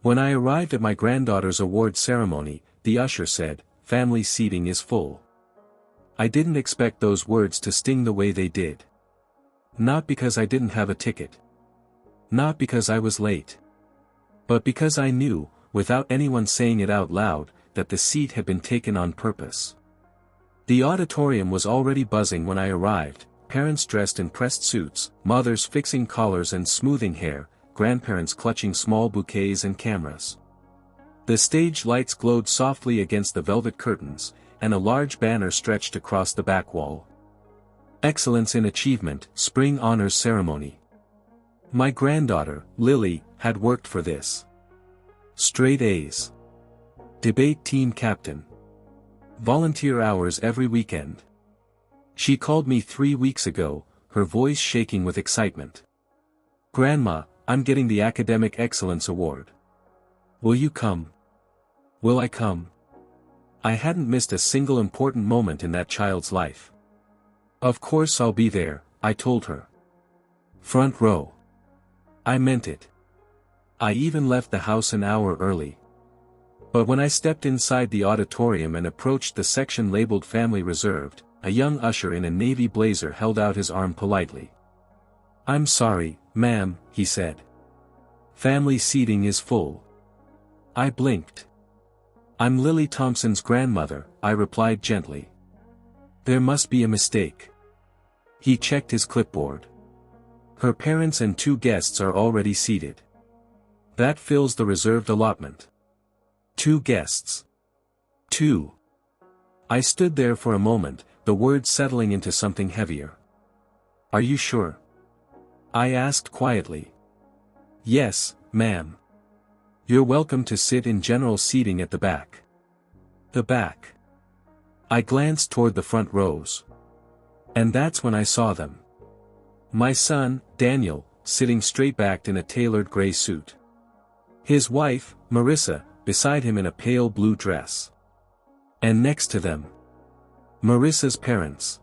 When I arrived at my granddaughter's award ceremony, the usher said, "Family seating is full." I didn't expect those words to sting the way they did. Not because I didn't have a ticket. Not because I was late. But because I knew, without anyone saying it out loud, that the seat had been taken on purpose. The auditorium was already buzzing when I arrived, parents dressed in pressed suits, mothers fixing collars and smoothing hair, grandparents clutching small bouquets and cameras. The stage lights glowed softly against the velvet curtains, and a large banner stretched across the back wall. Excellence in Achievement, Spring Honors Ceremony. My granddaughter, Lily, had worked for this. Straight A's. Debate team captain. Volunteer hours every weekend. She called me 3 weeks ago, her voice shaking with excitement. "Grandma, I'm getting the Academic Excellence Award. Will you come?" Will I come? I hadn't missed a single important moment in that child's life. "Of course I'll be there," I told her. Front row. I meant it. I even left the house an hour early. But when I stepped inside the auditorium and approached the section labeled Family Reserved, a young usher in a navy blazer held out his arm politely. "I'm sorry, ma'am," he said. "Family seating is full." I blinked. "I'm Lily Thompson's grandmother," I replied gently. "There must be a mistake." He checked his clipboard. "Her parents and 2 guests are already seated. That fills the reserved allotment." 2 guests. 2. I stood there for a moment, the words settling into something heavier. "Are you sure?" I asked quietly. "Yes, ma'am. You're welcome to sit in general seating at the back." The back. I glanced toward the front rows. And that's when I saw them. My son, Daniel, sitting straight-backed in a tailored gray suit. His wife, Marissa, beside him in a pale blue dress. And next to them, Marissa's parents.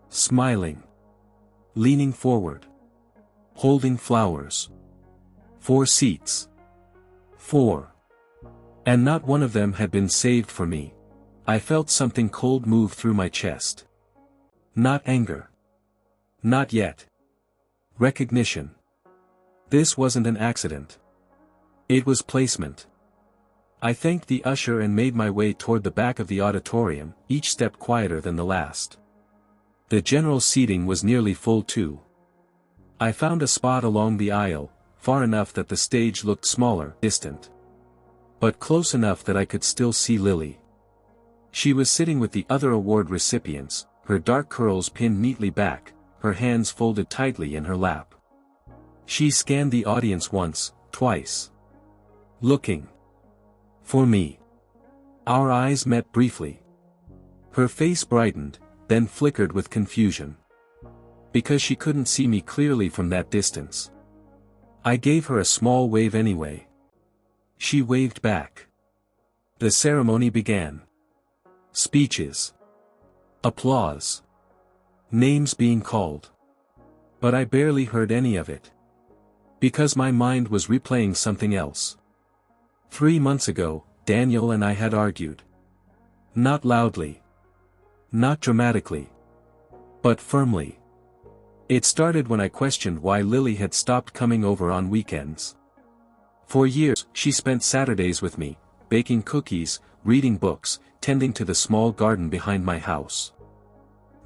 Smiling. Leaning forward. Holding flowers. 4 seats. 4. And not one of them had been saved for me. I felt something cold move through my chest. Not anger. Not yet. Recognition. This wasn't an accident. It was placement. I thanked the usher and made my way toward the back of the auditorium, each step quieter than the last. The general seating was nearly full too. I found a spot along the aisle, far enough that the stage looked smaller, distant. But close enough that I could still see Lily. She was sitting with the other award recipients, her dark curls pinned neatly back, her hands folded tightly in her lap. She scanned the audience once, twice. Looking. For me. Our eyes met briefly. Her face brightened, then flickered with confusion. Because she couldn't see me clearly from that distance. I gave her a small wave anyway. She waved back. The ceremony began. Speeches. Applause. Names being called. But I barely heard any of it. Because my mind was replaying something else. 3 months ago, Daniel and I had argued. Not loudly. Not dramatically. But firmly. It started when I questioned why Lily had stopped coming over on weekends. For years, she spent Saturdays with me, baking cookies, reading books, tending to the small garden behind my house.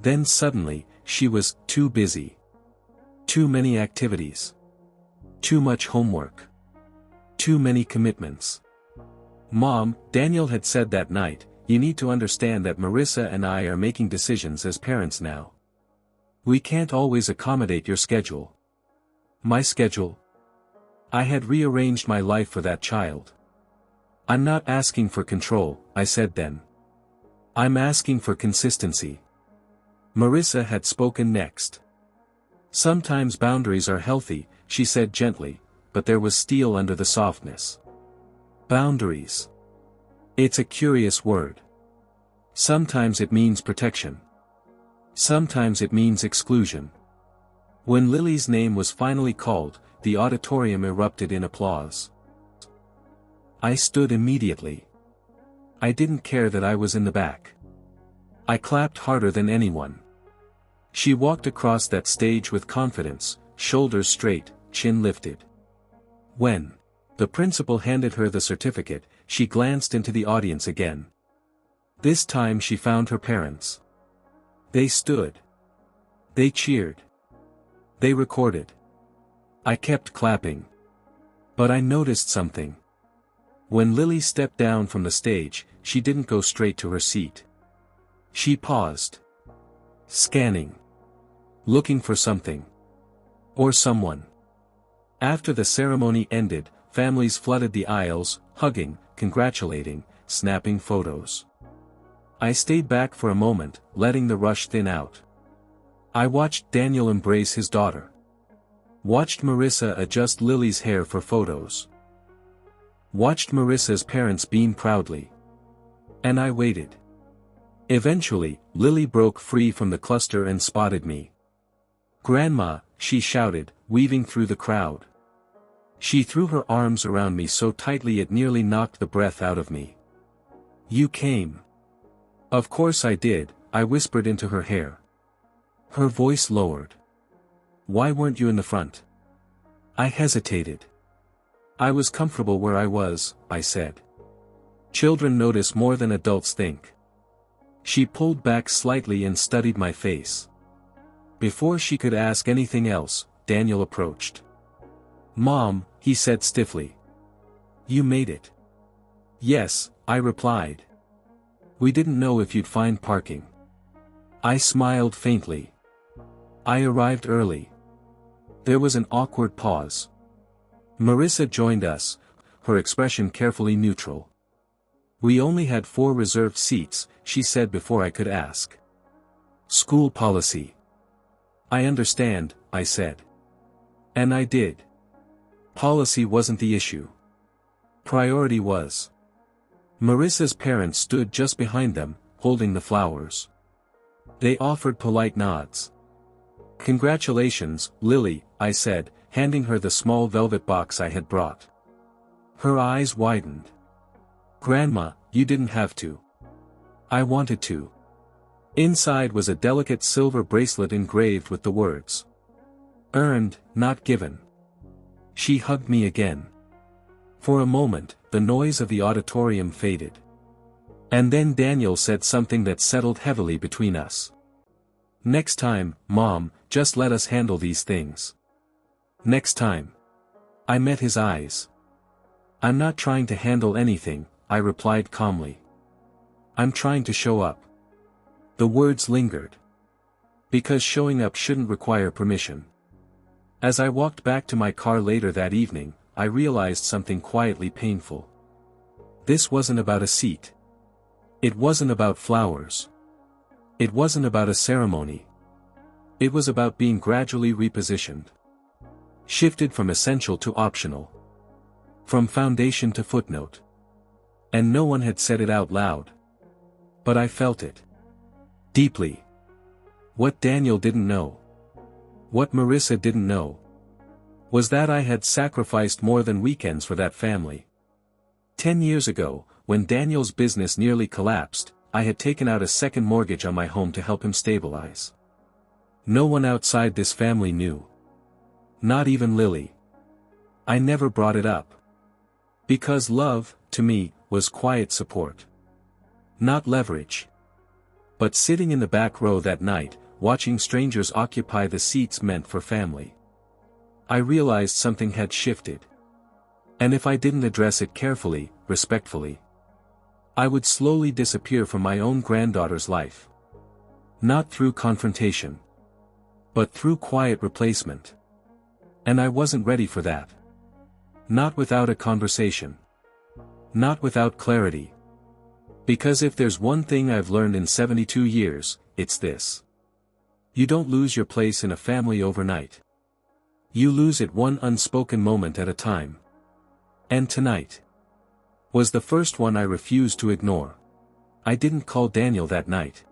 Then suddenly, she was too busy. Too many activities. Too much homework. Too many commitments. "Mom," Daniel had said that night, "you need to understand that Marissa and I are making decisions as parents now. We can't always accommodate your schedule." My schedule? I had rearranged my life for that child. "I'm not asking for control," I said then. "I'm asking for consistency." Marissa had spoken next. "Sometimes boundaries are healthy," she said gently, but there was steel under the softness. Boundaries. It's a curious word. Sometimes it means protection. Sometimes it means exclusion. When Lily's name was finally called, the auditorium erupted in applause. I stood immediately. I didn't care that I was in the back. I clapped harder than anyone. She walked across that stage with confidence, shoulders straight, chin lifted. When the principal handed her the certificate, she glanced into the audience again. This time she found her parents. They stood. They cheered. They recorded. I kept clapping. But I noticed something. When Lily stepped down from the stage, she didn't go straight to her seat. She paused. Scanning. Looking for something. Or someone. After the ceremony ended, families flooded the aisles, hugging, congratulating, snapping photos. I stayed back for a moment, letting the rush thin out. I watched Daniel embrace his daughter. Watched Marissa adjust Lily's hair for photos. Watched Marissa's parents beam proudly. And I waited. Eventually, Lily broke free from the cluster and spotted me. "Grandma," she shouted, weaving through the crowd. She threw her arms around me so tightly it nearly knocked the breath out of me. "You came." "Of course I did," I whispered into her hair. Her voice lowered. "Why weren't you in the front?" I hesitated. "I was comfortable where I was," I said. "Children notice more than adults think." She pulled back slightly and studied my face. Before she could ask anything else, Daniel approached. "Mom," he said stiffly. "You made it." "Yes," I replied. "We didn't know if you'd find parking." I smiled faintly. "I arrived early." There was an awkward pause. Marissa joined us, her expression carefully neutral. "We only had 4 reserved seats," she said before I could ask. "School policy." "I understand," I said. And I did. Policy wasn't the issue. Priority was. Marissa's parents stood just behind them, holding the flowers. They offered polite nods. "Congratulations, Lily," I said, handing her the small velvet box I had brought. Her eyes widened. "Grandma, you didn't have to." "I wanted to." Inside was a delicate silver bracelet engraved with the words, "Earned, not given." She hugged me again. For a moment, the noise of the auditorium faded. And then Daniel said something that settled heavily between us. "Next time, Mom, just let us handle these things." "Next time." I met his eyes. "I'm not trying to handle anything," I replied calmly. "I'm trying to show up." The words lingered. Because showing up shouldn't require permission. As I walked back to my car later that evening, I realized something quietly painful. This wasn't about a seat. It wasn't about flowers. It wasn't about a ceremony. It was about being gradually repositioned. Shifted from essential to optional. From foundation to footnote. And no one had said it out loud. But I felt it. Deeply. What Daniel didn't know. What Marissa didn't know. Was that I had sacrificed more than weekends for that family. 10 years ago, when Daniel's business nearly collapsed, I had taken out a second mortgage on my home to help him stabilize. No one outside this family knew. Not even Lily. I never brought it up. Because love, to me, was quiet support. Not leverage. But sitting in the back row that night, watching strangers occupy the seats meant for family, I realized something had shifted. And if I didn't address it carefully, respectfully, I would slowly disappear from my own granddaughter's life. Not through confrontation, but through quiet replacement. And I wasn't ready for that. Not without a conversation. Not without clarity. Because if there's one thing I've learned in 72 years, it's this. You don't lose your place in a family overnight. You lose it one unspoken moment at a time. And tonight was the first one I refused to ignore. I didn't call Daniel that night.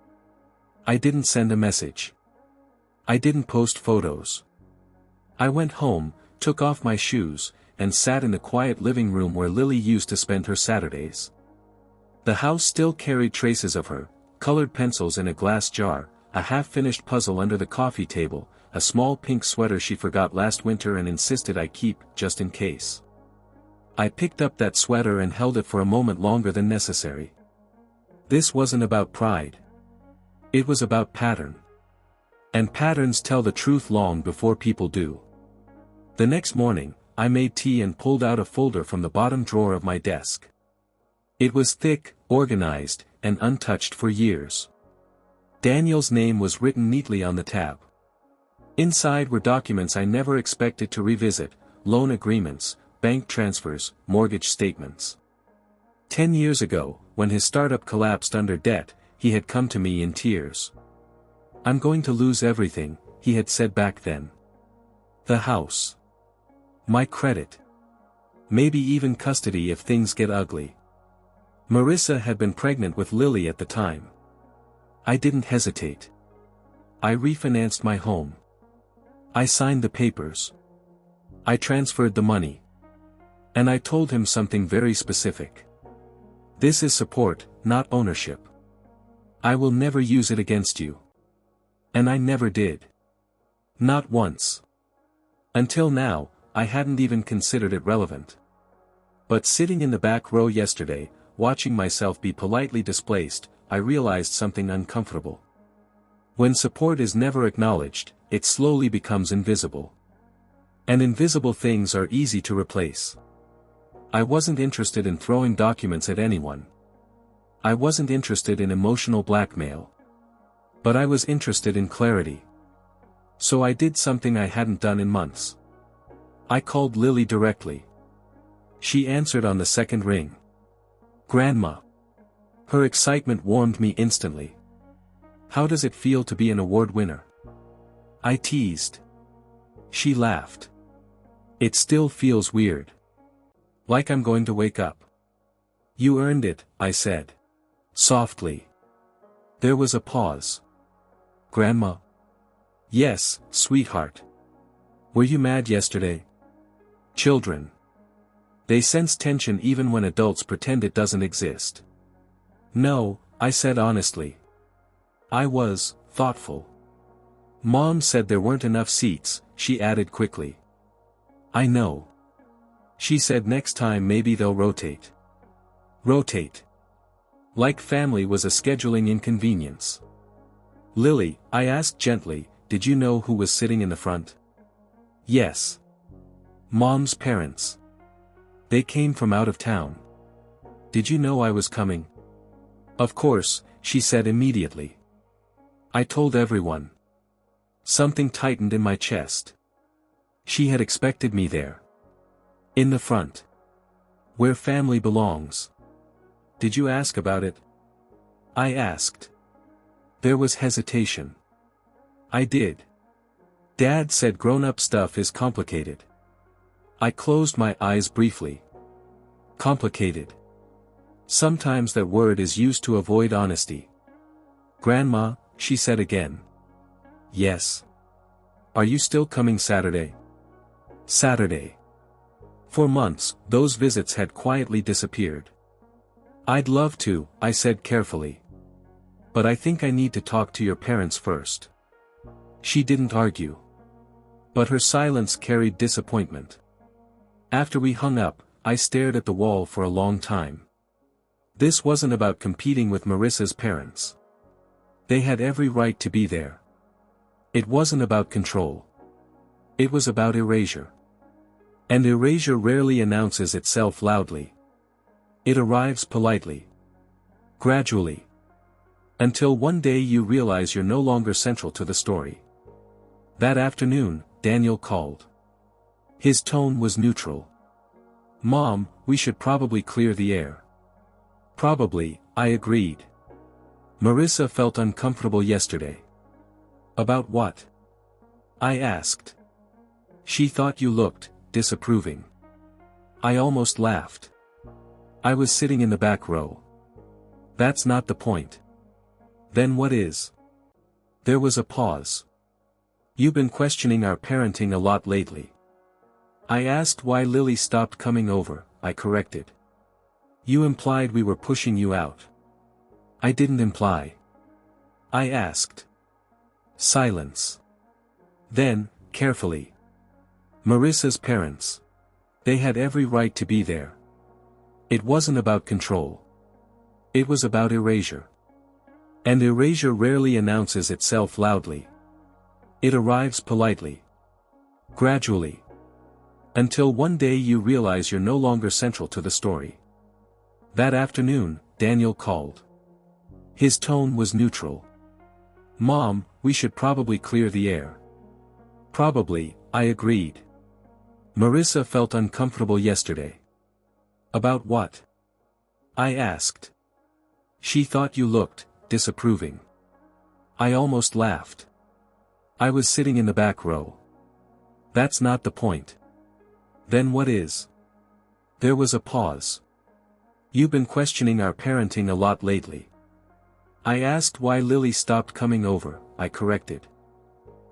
I didn't send a message. I didn't post photos. I went home, took off my shoes, and sat in the quiet living room where Lily used to spend her Saturdays. The house still carried traces of her: colored pencils in a glass jar, a half-finished puzzle under the coffee table, a small pink sweater she forgot last winter and insisted I keep, just in case. I picked up that sweater and held it for a moment longer than necessary. This wasn't about pride. It was about pattern. And patterns tell the truth long before people do. The next morning, I made tea and pulled out a folder from the bottom drawer of my desk. It was thick, organized, and untouched for years. Daniel's name was written neatly on the tab. Inside were documents I never expected to revisit: loan agreements, bank transfers, mortgage statements. 10 years ago, when his startup collapsed under debt, he had come to me in tears. "I'm going to lose everything," he had said back then. "The house. My credit. Maybe even custody if things get ugly." Marissa had been pregnant with Lily at the time. I didn't hesitate. I refinanced my home. I signed the papers. I transferred the money. And I told him something very specific. "This is support, not ownership. I will never use it against you." And I never did. Not once. Until now, I hadn't even considered it relevant. But sitting in the back row yesterday, watching myself be politely displaced, I realized something uncomfortable. When support is never acknowledged, it slowly becomes invisible. And invisible things are easy to replace. I wasn't interested in throwing documents at anyone. I wasn't interested in emotional blackmail. But I was interested in clarity. So I did something I hadn't done in months. I called Lily directly. She answered on the second ring. "Grandma." Her excitement warmed me instantly. "How does it feel to be an award winner?" I teased. She laughed. "It still feels weird. Like I'm going to wake up." "You earned it," I said. Softly. There was a pause. "Grandma?" "Yes, sweetheart." "Were you mad yesterday?" Children. They sense tension even when adults pretend it doesn't exist. "No," I said honestly. I was thoughtful. "Mom said there weren't enough seats," she added quickly. "I know. She said next time maybe they'll rotate." Rotate. Like family was a scheduling inconvenience. "Lily," I asked gently, "did you know who was sitting in the front?" "Yes. Mom's parents. They came from out of town." "Did you know I was coming?" "Of course," she said immediately. "I told everyone." Something tightened in my chest. She had expected me there. In the front. Where family belongs. "Did you ask about it?" I asked. There was hesitation. "I did. Dad said grown-up stuff is complicated." I closed my eyes briefly. Complicated. Sometimes that word is used to avoid honesty. "Grandma," she said again. "Yes. Are you still coming Saturday?" Saturday. For months, those visits had quietly disappeared. "I'd love to," I said carefully. "But I think I need to talk to your parents first." She didn't argue. But her silence carried disappointment. After we hung up, I stared at the wall for a long time. This wasn't about competing with Marissa's parents. They had every right to be there. It wasn't about control. It was about erasure. And erasure rarely announces itself loudly. It arrives politely. Gradually. Until one day you realize you're no longer central to the story. That afternoon, Daniel called. His tone was neutral. "Mom, we should probably clear the air." "Probably," I agreed. Marissa felt uncomfortable yesterday. "About what?" I asked. "She thought you looked disapproving." I almost laughed. I was sitting in the back row. "That's not the point." "Then what is?" There was a pause. "You've been questioning our parenting a lot lately." I asked why Lily stopped coming over, I corrected. You implied we were pushing you out. I didn't imply. I asked. Silence. Then, carefully. Marissa's parents. They had every right to be there. It wasn't about control. It was about erasure. And erasure rarely announces itself loudly. It arrives politely. Gradually. Until one day you realize you're no longer central to the story. That afternoon, Daniel called. His tone was neutral. Mom, we should probably clear the air. Probably, I agreed. Marissa felt uncomfortable yesterday. About what? I asked. She thought you looked disapproving. I almost laughed. I was sitting in the back row. That's not the point. Then what is? There was a pause. You've been questioning our parenting a lot lately. I asked why Lily stopped coming over, I corrected.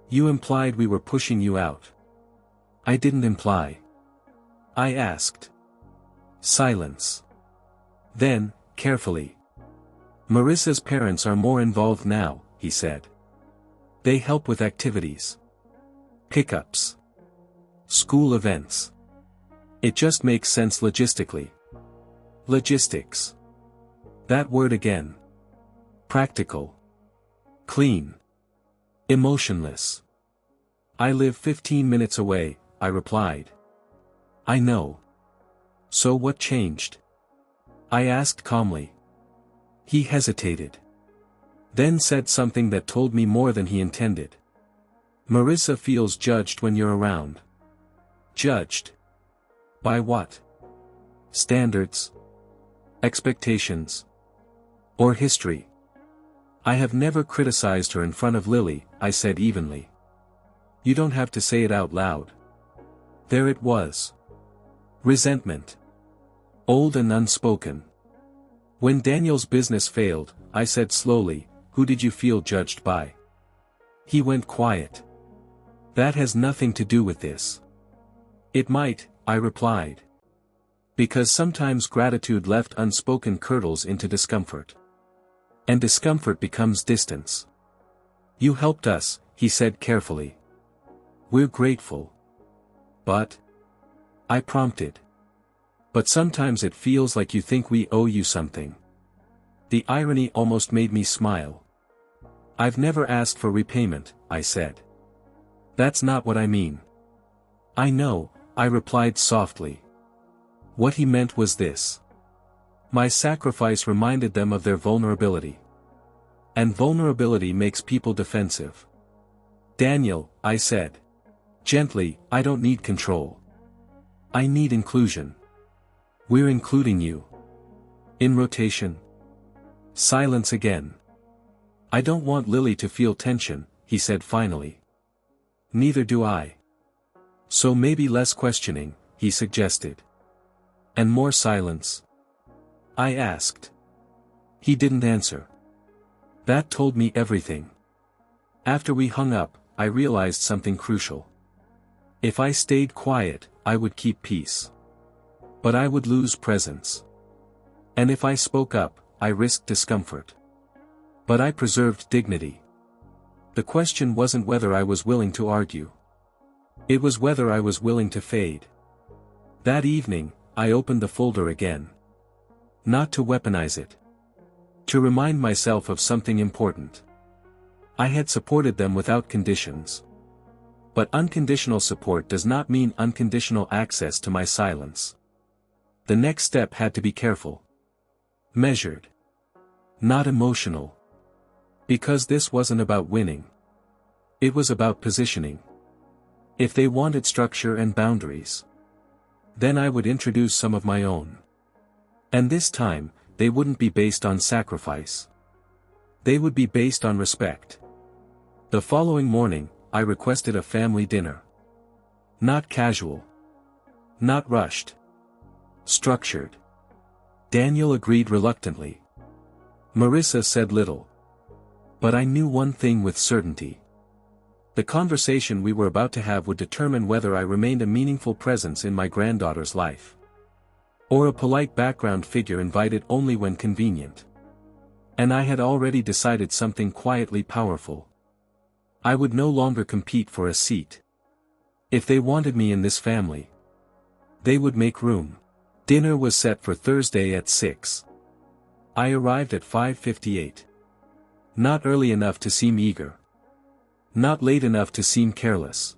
You implied we were pushing you out. I didn't imply. I asked. Silence. Then, carefully. Marissa's parents are more involved now, he said. They help with activities. Pickups. School events. It just makes sense logistically. Logistics. That word again. Practical. Clean. Emotionless. I live 15 minutes away, I replied. I know. So what changed? I asked calmly. He hesitated. Then said something that told me more than he intended. Marissa feels judged when you're around. Judged. By what? Standards? Expectations? Or history? I have never criticized her in front of Lily, I said evenly. You don't have to say it out loud. There it was. Resentment. Old and unspoken. When Daniel's business failed, I said slowly, who did you feel judged by? He went quiet. That has nothing to do with this. It might, I replied. Because sometimes gratitude left unspoken curdles into discomfort. And discomfort becomes distance. You helped us, he said carefully. We're grateful. But? I prompted. But sometimes it feels like you think we owe you something. The irony almost made me smile. I've never asked for repayment, I said. That's not what I mean. I know, I replied softly. What he meant was this. My sacrifice reminded them of their vulnerability. And vulnerability makes people defensive. Daniel, I said. Gently, I don't need control. I need inclusion. We're including you. In rotation. Silence again. I don't want Lily to feel tension, he said finally. Neither do I. So maybe less questioning, he suggested. And more silence? I asked. He didn't answer. That told me everything. After we hung up, I realized something crucial. If I stayed quiet, I would keep peace. But I would lose presence. And if I spoke up, I risked discomfort. But I preserved dignity. The question wasn't whether I was willing to argue. It was whether I was willing to fade. That evening, I opened the folder again. Not to weaponize it. To remind myself of something important. I had supported them without conditions. But unconditional support does not mean unconditional access to my silence. The next step had to be careful. Measured. Not emotional. Because this wasn't about winning. It was about positioning. If they wanted structure and boundaries, then I would introduce some of my own. And this time, they wouldn't be based on sacrifice. They would be based on respect. The following morning, I requested a family dinner. Not casual. Not rushed. Structured. Daniel agreed reluctantly. Marissa said little. But I knew one thing with certainty. The conversation we were about to have would determine whether I remained a meaningful presence in my granddaughter's life, or a polite background figure invited only when convenient. And I had already decided something quietly powerful. I would no longer compete for a seat. If they wanted me in this family, they would make room. Dinner was set for Thursday at 6. I arrived at 5:58. Not early enough to seem eager. Not late enough to seem careless.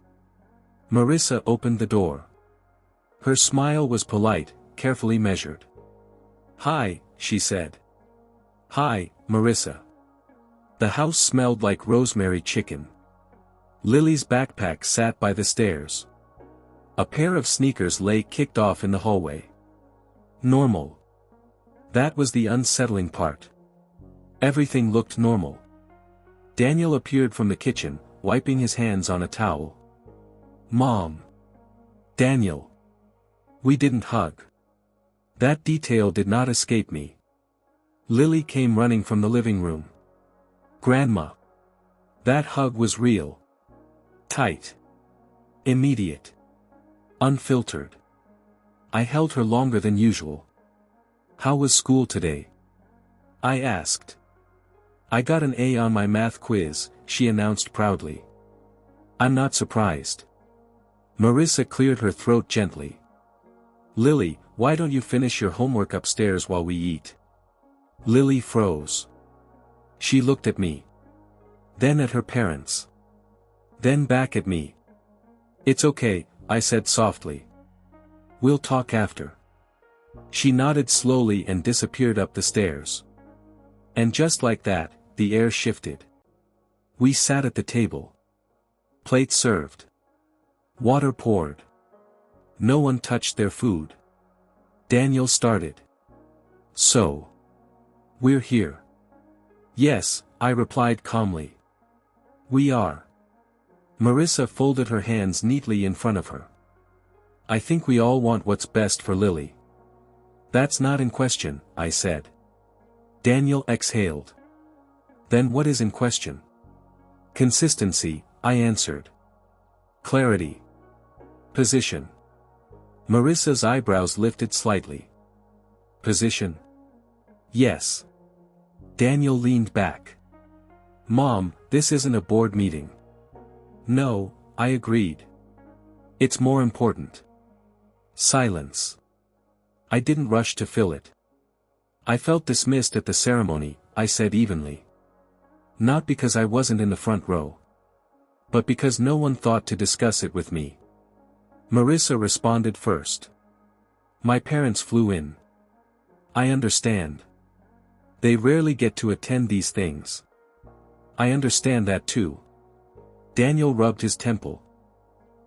Marissa opened the door. Her smile was polite, carefully measured. "Hi," she said. "Hi, Marissa." The house smelled like rosemary chicken. Lily's backpack sat by the stairs. A pair of sneakers lay kicked off in the hallway. Normal. That was the unsettling part. Everything looked normal. Daniel appeared from the kitchen, wiping his hands on a towel. "Mom." "Daniel." We didn't hug. That detail did not escape me. Lily came running from the living room. "Grandma." That hug was real. Tight. Immediate. Unfiltered. I held her longer than usual. "How was school today?" I asked. "I got an A on my math quiz," she announced proudly. "I'm not surprised." Marissa cleared her throat gently. "Lily, why don't you finish your homework upstairs while we eat?" Lily froze. She looked at me. Then at her parents. Then back at me. "It's okay," I said softly. "We'll talk after." She nodded slowly and disappeared up the stairs. And just like that, the air shifted. We sat at the table. Plates served. Water poured. No one touched their food. Daniel started. "So. We're here." "Yes," I replied calmly. "We are." Marissa folded her hands neatly in front of her. "I think we all want what's best for Lily." "That's not in question," I said. Daniel exhaled. "Then what is in question?" "Consistency," I answered. "Clarity. Position." Marissa's eyebrows lifted slightly. "Position?" "Yes." Daniel leaned back. "Mom, this isn't a board meeting." "No," I agreed. "It's more important." Silence. I didn't rush to fill it. "I felt dismissed at the ceremony," I said evenly. Not because I wasn't in the front row, but because no one thought to discuss it with me. Marissa responded first. "My parents flew in." "I understand. They rarely get to attend these things." "I understand that too." Daniel rubbed his temple.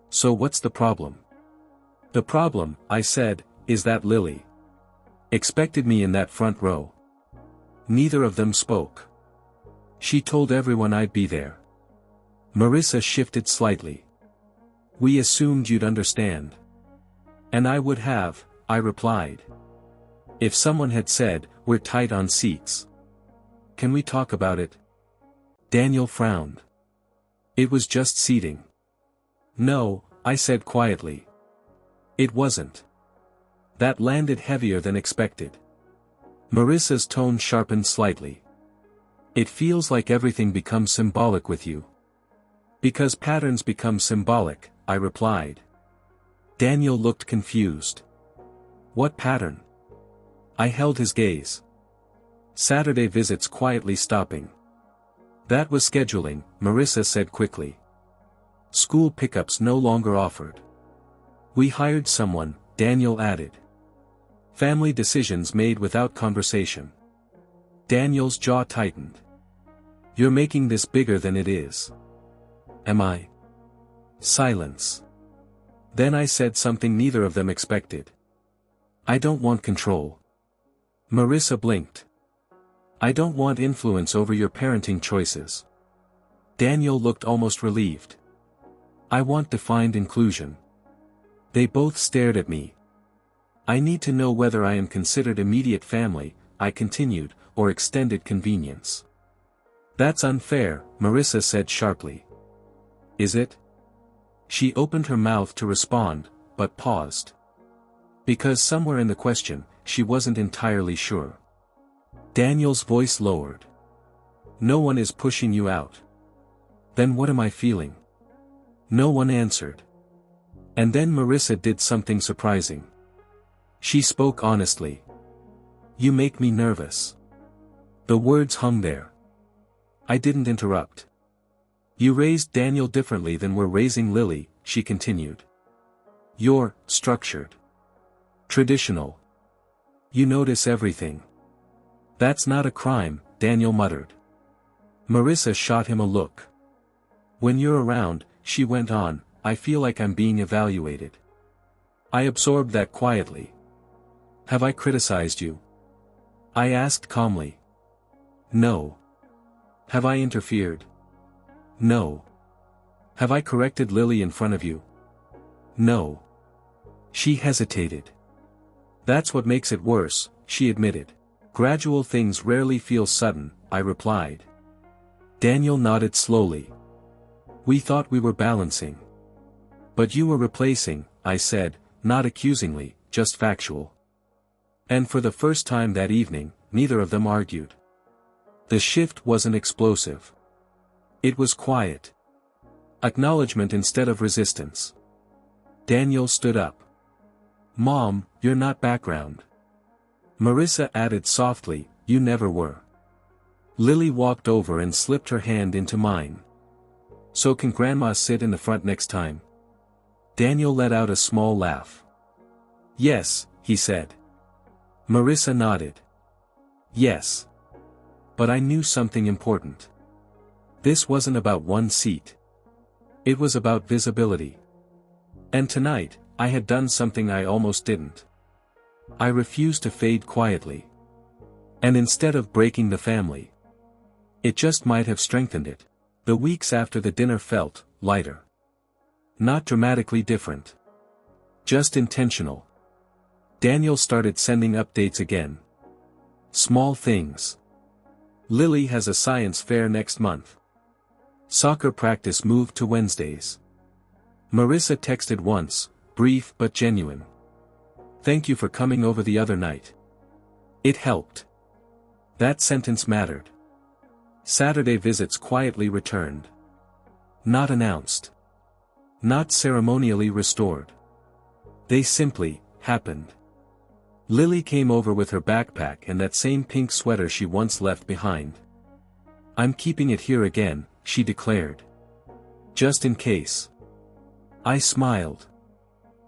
"So what's the problem?" "The problem," I said, "is that Lily expected me in that front row." Neither of them spoke. "She told everyone I'd be there." Marissa shifted slightly. "We assumed you'd understand." "And I would have," I replied. "If someone had said, 'We're tight on seats. Can we talk about it?'" Daniel frowned. "It was just seating." "No," I said quietly. "It wasn't." That landed heavier than expected. Marissa's tone sharpened slightly. "It feels like everything becomes symbolic with you." "Because patterns become symbolic," I replied. Daniel looked confused. "What pattern?" I held his gaze. "Saturday visits quietly stopping." "That was scheduling," Marissa said quickly. "School pickups no longer offered." "We hired someone," Daniel added. "Family decisions made without conversation." Daniel's jaw tightened. "You're making this bigger than it is." "Am I?" Silence. Then I said something neither of them expected. "I don't want control." Marissa blinked. "I don't want influence over your parenting choices." Daniel looked almost relieved. "I want defined inclusion." They both stared at me. "I need to know whether I am considered immediate family," I continued, "or extended convenience." "That's unfair," Marissa said sharply. Is it? She opened her mouth to respond, but paused. Because somewhere in the question, she wasn't entirely sure. Daniel's voice lowered. No one is pushing you out. Then what am I feeling? No one answered. And then Marissa did something surprising. She spoke honestly. You make me nervous. The words hung there. I didn't interrupt. You raised Daniel differently than we're raising Lily, she continued. You're structured. Traditional. You notice everything. That's not a crime, Daniel muttered. Marissa shot him a look. When you're around, she went on, I feel like I'm being evaluated. I absorbed that quietly. Have I criticized you? I asked calmly. No. Have I interfered? No. Have I corrected Lily in front of you? No. She hesitated. That's what makes it worse, she admitted. Gradual things rarely feel sudden, I replied. Daniel nodded slowly. We thought we were balancing. But you were replacing, I said, not accusingly, just factual. And for the first time that evening, neither of them argued. The shift wasn't explosive. It was quiet. Acknowledgement instead of resistance. Daniel stood up. Mom, you're not background. Marissa added softly, you never were. Lily walked over and slipped her hand into mine. So can Grandma sit in the front next time? Daniel let out a small laugh. Yes, he said. Marissa nodded. Yes. But I knew something important. This wasn't about one seat. It was about visibility. And tonight, I had done something I almost didn't. I refused to fade quietly. And instead of breaking the family, it just might have strengthened it. The weeks after the dinner felt lighter. Not dramatically different. Just intentional. Daniel started sending updates again. Small things. Lily has a science fair next month. Soccer practice moved to Wednesdays. Marissa texted once, brief but genuine. Thank you for coming over the other night. It helped. That sentence mattered. Saturday visits quietly returned. Not announced. Not ceremonially restored. They simply happened. Lily came over with her backpack and that same pink sweater she once left behind. I'm keeping it here again, she declared. Just in case. I smiled.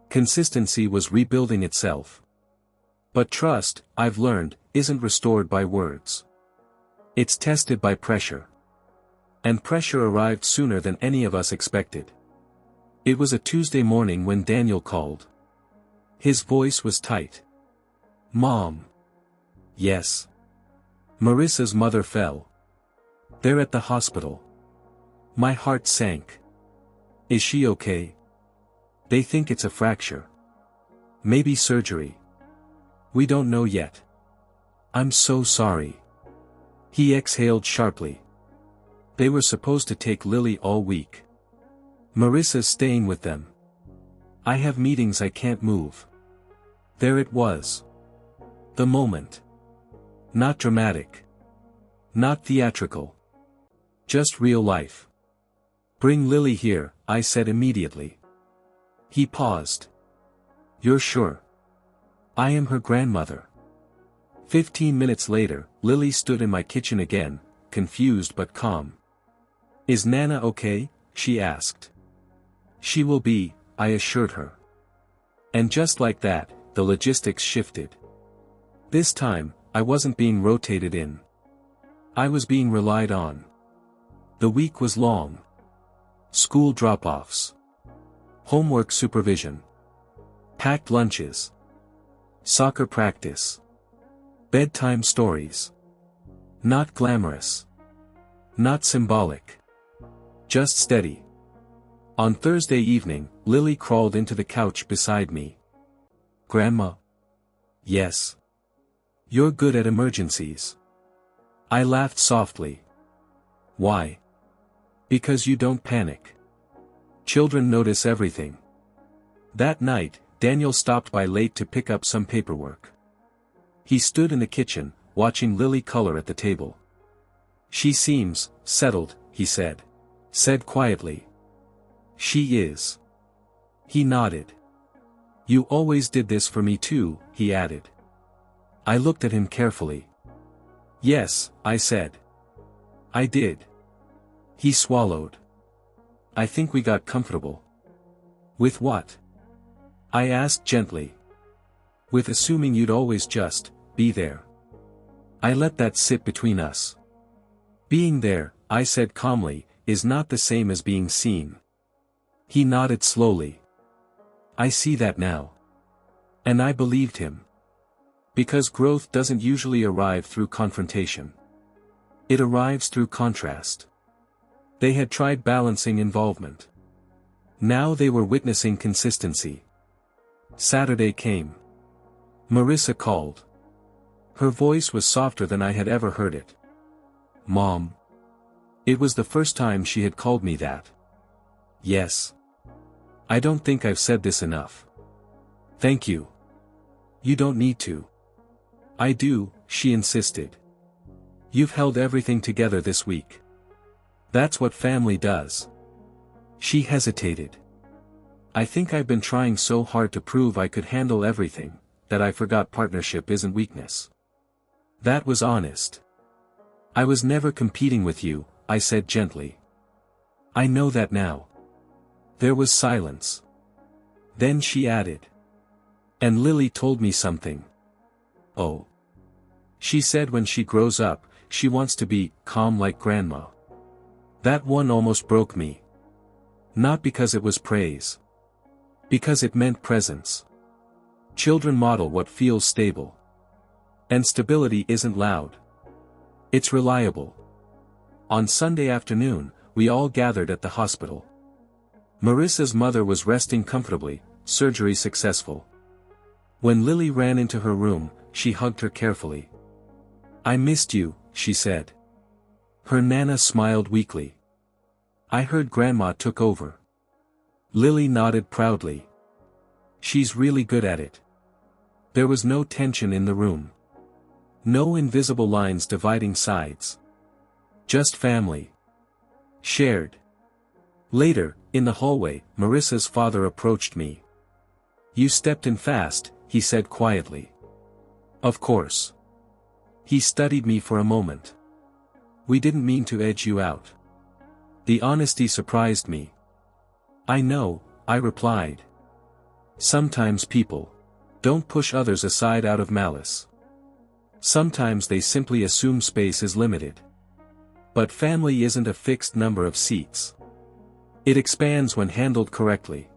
Consistency was rebuilding itself. But trust, I've learned, isn't restored by words. It's tested by pressure. And pressure arrived sooner than any of us expected. It was a Tuesday morning when Daniel called. His voice was tight. Mom. Yes. Marissa's mother fell. They're at the hospital. My heart sank. Is she okay? They think it's a fracture. Maybe surgery. We don't know yet. I'm so sorry. He exhaled sharply. They were supposed to take Lily all week. Marissa's staying with them. I have meetings I can't move. There it was. The moment. Not dramatic. Not theatrical. Just real life. Bring Lily here, I said immediately. He paused. You're sure? I am her grandmother. 15 minutes later, Lily stood in my kitchen again, confused but calm. Is Nana okay? She asked. She will be, I assured her. And just like that, the logistics shifted. This time, I wasn't being rotated in. I was being relied on. The week was long. School drop-offs. Homework supervision. Packed lunches. Soccer practice. Bedtime stories. Not glamorous. Not symbolic. Just steady. On Thursday evening, Lily crawled into the couch beside me. Grandma? Yes. You're good at emergencies. I laughed softly. Why? Because you don't panic. Children notice everything. That night, Daniel stopped by late to pick up some paperwork. He stood in the kitchen, watching Lily color at the table. "She seems settled," he said quietly. "She is." He nodded. "You always did this for me too," he added. I looked at him carefully. "Yes," I said. "I did." He swallowed. "I think we got comfortable." "With what?" I asked gently. "With assuming you'd always just be there." I let that sit between us. "Being there," I said calmly, "is not the same as being seen." He nodded slowly. "I see that now." And I believed him. Because growth doesn't usually arrive through confrontation. It arrives through contrast. They had tried balancing involvement. Now they were witnessing consistency. Saturday came. Marissa called. Her voice was softer than I had ever heard it. "Mom." It was the first time she had called me that. "Yes. I don't think I've said this enough." "Thank you." "You don't need to." "I do," she insisted. "You've held everything together this week. That's what family does." She hesitated. "I think I've been trying so hard to prove I could handle everything, that I forgot partnership isn't weakness." That was honest. "I was never competing with you," I said gently. "I know that now." There was silence. Then she added. "And Lily told me something." "Oh." "She said when she grows up, she wants to be calm like grandma." That one almost broke me. Not because it was praise. Because it meant presence. Children model what feels stable. And stability isn't loud. It's reliable. On Sunday afternoon, we all gathered at the hospital. Marissa's mother was resting comfortably, surgery successful. When Lily ran into her room, she hugged her carefully. "I missed you," she said. Her nana smiled weakly. "I heard Grandma took over." Lily nodded proudly. "She's really good at it." There was no tension in the room. No invisible lines dividing sides. Just family. Shared. Later, in the hallway, Marissa's father approached me. "You stepped in fast," he said quietly. "Of course." He studied me for a moment. "We didn't mean to edge you out." The honesty surprised me. "I know," I replied. "Sometimes people don't push others aside out of malice. Sometimes they simply assume space is limited. But family isn't a fixed number of seats. It expands when handled correctly."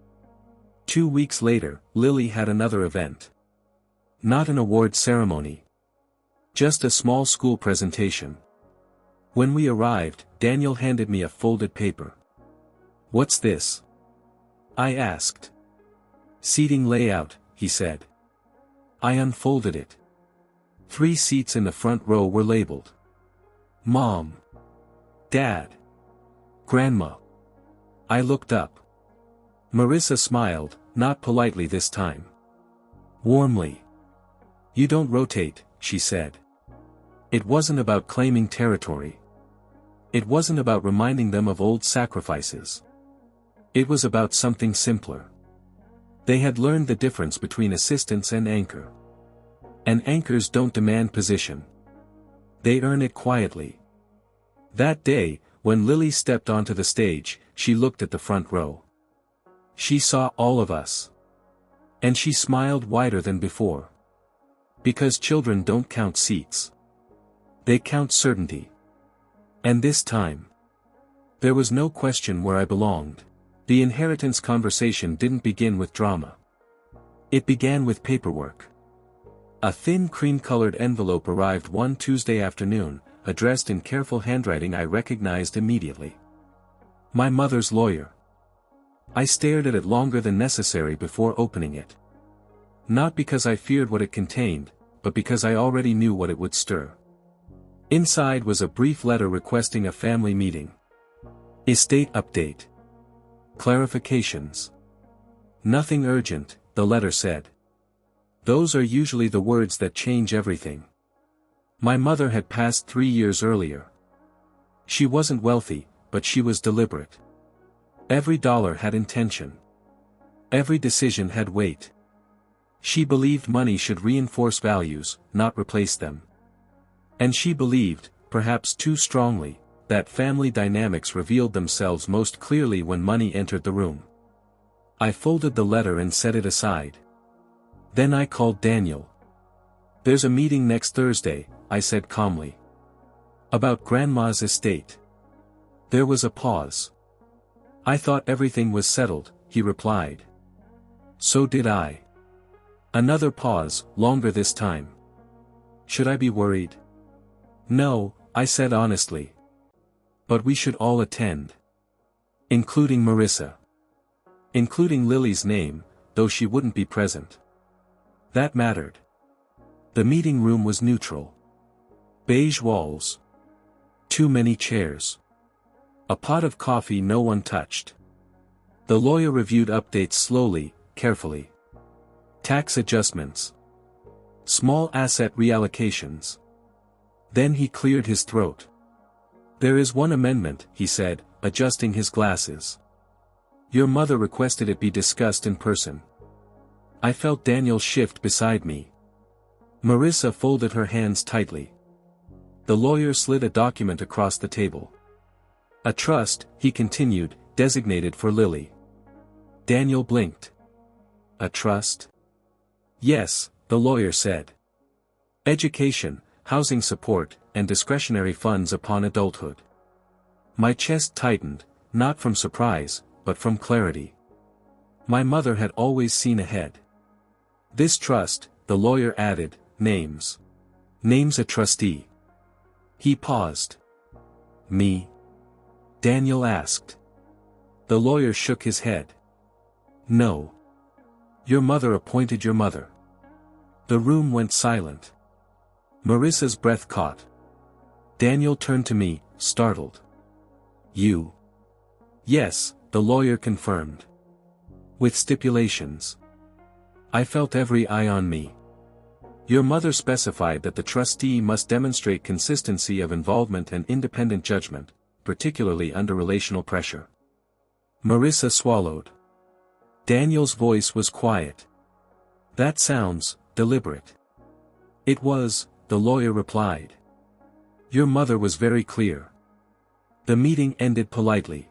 2 weeks later, Lily had another event. Not an award ceremony. Just a small school presentation. When we arrived, Daniel handed me a folded paper. "What's this?" I asked. "Seating layout," he said. I unfolded it. 3 seats in the front row were labeled. Mom. Dad. Grandma. I looked up. Marissa smiled, not politely this time. Warmly. "You don't rotate," she said. It wasn't about claiming territory. It wasn't about reminding them of old sacrifices. It was about something simpler. They had learned the difference between assistance and anchor. And anchors don't demand position. They earn it quietly. That day, when Lily stepped onto the stage, she looked at the front row. She saw all of us. And she smiled wider than before. Because children don't count seats. They count certainty. And this time, there was no question where I belonged. The inheritance conversation didn't begin with drama. It began with paperwork. A thin cream-colored envelope arrived one Tuesday afternoon, addressed in careful handwriting I recognized immediately. My mother's lawyer. I stared at it longer than necessary before opening it. Not because I feared what it contained, but because I already knew what it would stir. Inside was a brief letter requesting a family meeting. Estate update. Clarifications. Nothing urgent, the letter said. Those are usually the words that change everything. My mother had passed 3 years earlier. She wasn't wealthy, but she was deliberate. Every dollar had intention. Every decision had weight. She believed money should reinforce values, not replace them. And she believed, perhaps too strongly, that family dynamics revealed themselves most clearly when money entered the room. I folded the letter and set it aside. Then I called Daniel. "There's a meeting next Thursday," I said calmly. "About Grandma's estate." There was a pause. "I thought everything was settled," he replied. "So did I." Another pause, longer this time. "Should I be worried?" "No," I said honestly. "But we should all attend. Including Marissa. Including Lily's name, though she wouldn't be present." That mattered. The meeting room was neutral. Beige walls. Too many chairs. A pot of coffee no one touched. The lawyer reviewed updates slowly, carefully. Tax adjustments. Small asset reallocations. Then he cleared his throat. "There is one amendment," he said, adjusting his glasses. "Your mother requested it be discussed in person." I felt Daniel shift beside me. Marissa folded her hands tightly. The lawyer slid a document across the table. "A trust," he continued, "designated for Lily." Daniel blinked. "A trust?" "Yes," the lawyer said. "Education, housing support, and discretionary funds upon adulthood." My chest tightened, not from surprise, but from clarity. My mother had always seen ahead. "This trust," the lawyer added, "names a trustee." He paused. "Me?" Daniel asked. The lawyer shook his head. "No. Your mother appointed your mother." The room went silent. Marissa's breath caught. Daniel turned to me, startled. "You?" "Yes," the lawyer confirmed. "With stipulations." I felt every eye on me. "Your mother specified that the trustee must demonstrate consistency of involvement and independent judgment, particularly under relational pressure." Marissa swallowed. Daniel's voice was quiet. "That sounds deliberate." "It was," the lawyer replied. "Your mother was very clear." The meeting ended politely.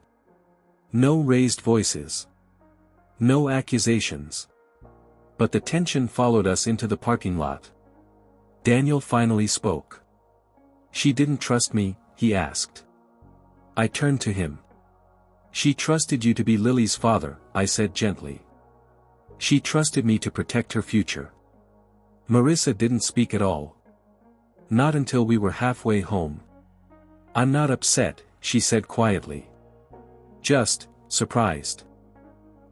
No raised voices. No accusations. But the tension followed us into the parking lot. Daniel finally spoke. "She didn't trust me?" he asked. I turned to him. "She trusted you to be Lily's father," I said gently. "She trusted me to protect her future." Marissa didn't speak at all. Not until we were halfway home. "I'm not upset," she said quietly. "Just surprised."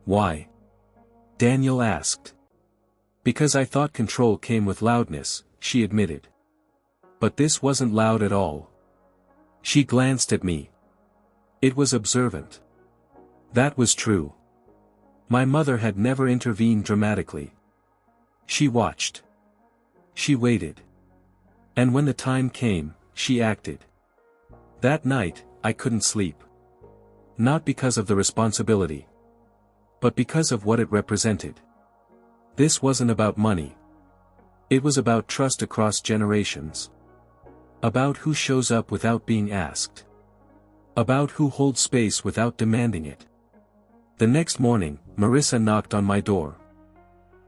"Why?" Daniel asked. "Because I thought control came with loudness," she admitted. "But this wasn't loud at all." She glanced at me. It was observant. That was true. My mother had never intervened dramatically. She watched. She waited. And when the time came, she acted. That night, I couldn't sleep. Not because of the responsibility. But because of what it represented. This wasn't about money. It was about trust across generations. About who shows up without being asked. About who holds space without demanding it. The next morning, Marissa knocked on my door.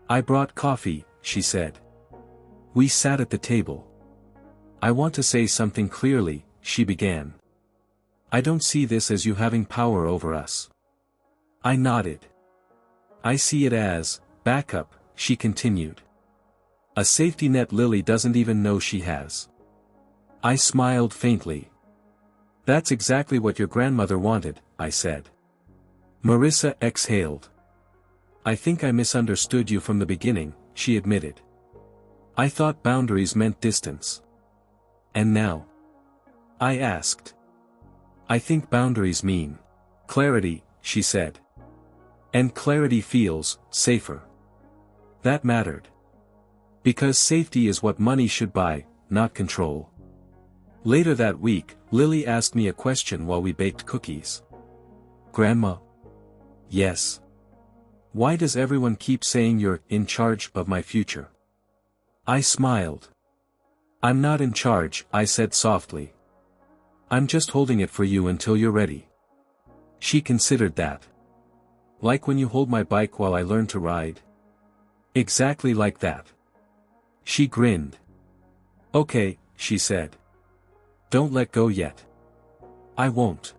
"I brought coffee," she said. We sat at the table. "I want to say something clearly," she began. "I don't see this as you having power over us." I nodded. "I see it as backup," she continued. "A safety net Lily doesn't even know she has." I smiled faintly. "That's exactly what your grandmother wanted," I said. Marissa exhaled. "I think I misunderstood you from the beginning," she admitted. "I thought boundaries meant distance." "And now?" I asked. "I think boundaries mean clarity," she said. And clarity feels safer. That mattered. Because safety is what money should buy, not control. Later that week, Lily asked me a question while we baked cookies. Grandma? Yes. Why does everyone keep saying you're in charge of my future? I smiled. I'm not in charge, I said softly. I'm just holding it for you until you're ready. She considered that. Like when you hold my bike while I learn to ride? Exactly like that. She grinned. Okay, she said. Don't let go yet. I won't.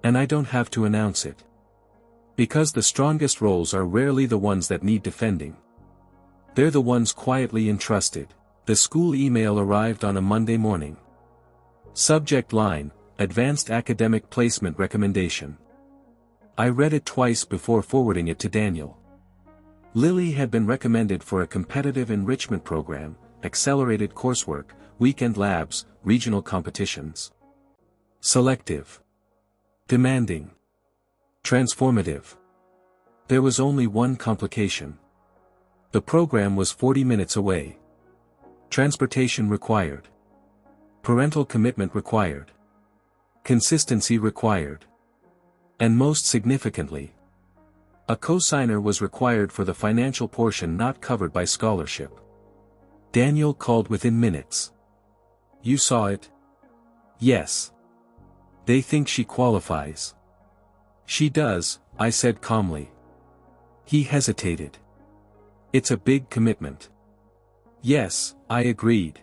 And I don't have to announce it. Because the strongest roles are rarely the ones that need defending. They're the ones quietly entrusted. The school email arrived on a Monday morning. Subject line, Advanced Academic Placement Recommendation. I read it twice before forwarding it to Daniel. Lily had been recommended for a competitive enrichment program, accelerated coursework, weekend labs, regional competitions. Selective. Demanding. Transformative. There was only one complication. The program was 40 minutes away. Transportation required. Parental commitment required. Consistency required. And most significantly, a co-signer was required for the financial portion not covered by scholarship. Daniel called within minutes. You saw it? Yes. They think she qualifies. She does, I said calmly. He hesitated. It's a big commitment. Yes, I agreed.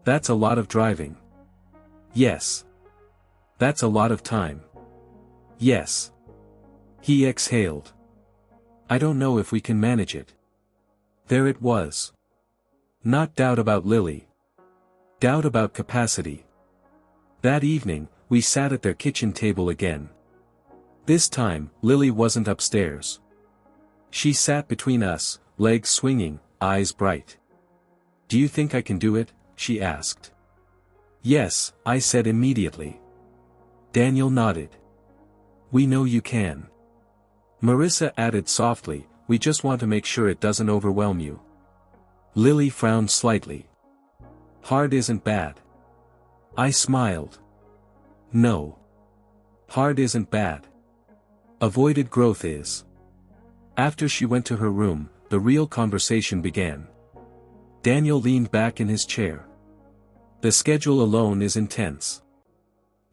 That's a lot of driving. Yes. That's a lot of time. Yes. He exhaled. I don't know if we can manage it. There it was. Not doubt about Lily. Doubt about capacity. That evening, we sat at their kitchen table again. This time, Lily wasn't upstairs. She sat between us, legs swinging, eyes bright. Do you think I can do it? She asked. Yes, I said immediately. Daniel nodded. We know you can. Marissa added softly, we just want to make sure it doesn't overwhelm you. Lily frowned slightly. Hard isn't bad. I smiled. No. Hard isn't bad. Avoided growth is. After she went to her room, the real conversation began. Daniel leaned back in his chair. The schedule alone is intense.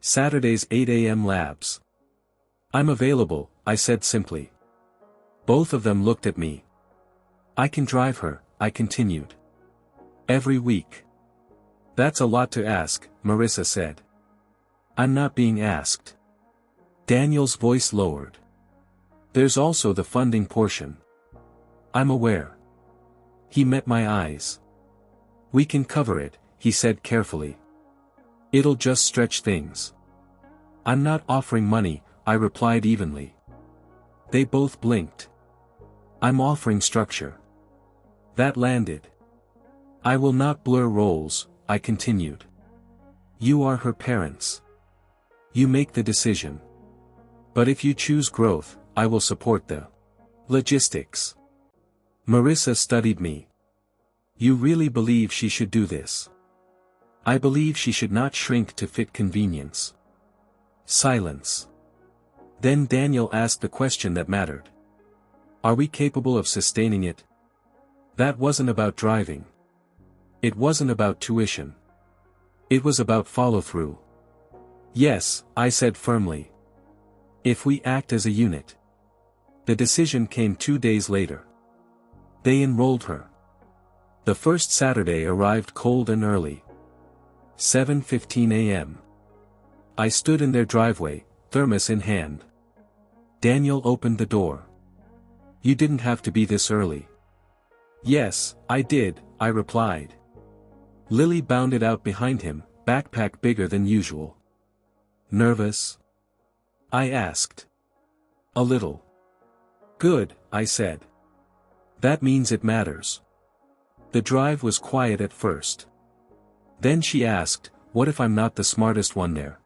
Saturdays 8 a.m. labs. I'm available, I said simply. Both of them looked at me. I can drive her, I continued. Every week. That's a lot to ask, Marissa said. I'm not being asked. Daniel's voice lowered. There's also the funding portion. I'm aware. He met my eyes. We can cover it, he said carefully. It'll just stretch things. I'm not offering money, I replied evenly. They both blinked. I'm offering structure. That landed. I will not blur roles, I continued. You are her parents. You make the decision. But if you choose growth, I will support the logistics. Marissa studied me. You really believe she should do this? I believe she should not shrink to fit convenience. Silence. Then Daniel asked the question that mattered. Are we capable of sustaining it? That wasn't about driving. It wasn't about tuition. It was about follow-through. Yes, I said firmly. If we act as a unit. The decision came 2 days later. They enrolled her. The first Saturday arrived cold and early. 7:15 a.m. I stood in their driveway, thermos in hand. Daniel opened the door. You didn't have to be this early. Yes, I did, I replied. Lily bounded out behind him, backpack bigger than usual. Nervous? I asked. A little. Good, I said. That means it matters. The drive was quiet at first. Then she asked, what if I'm not the smartest one there?